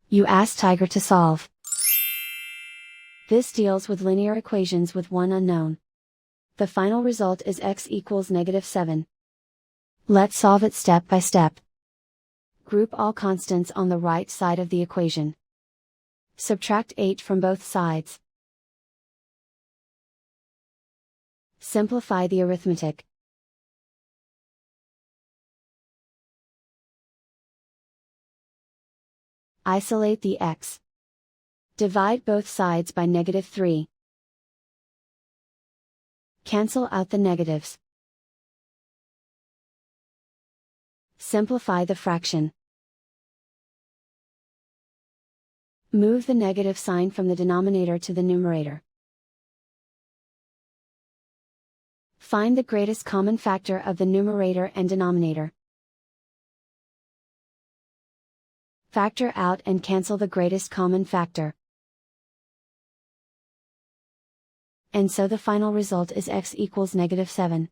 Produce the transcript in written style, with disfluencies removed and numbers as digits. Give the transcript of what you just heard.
You ask Tiger to solve. This deals with linear equations with one unknown. The final result is x equals -7. Let's solve it step by step. Group all constants on the right side of the equation. Subtract 8 from both sides. Simplify the arithmetic. Isolate the x. Divide both sides by -3. Cancel out the negatives. Simplify the fraction. Move the negative sign from the denominator to the numerator. Find the greatest common factor of the numerator and denominator. Factor out and cancel the greatest common factor. And so the final result is x equals -7.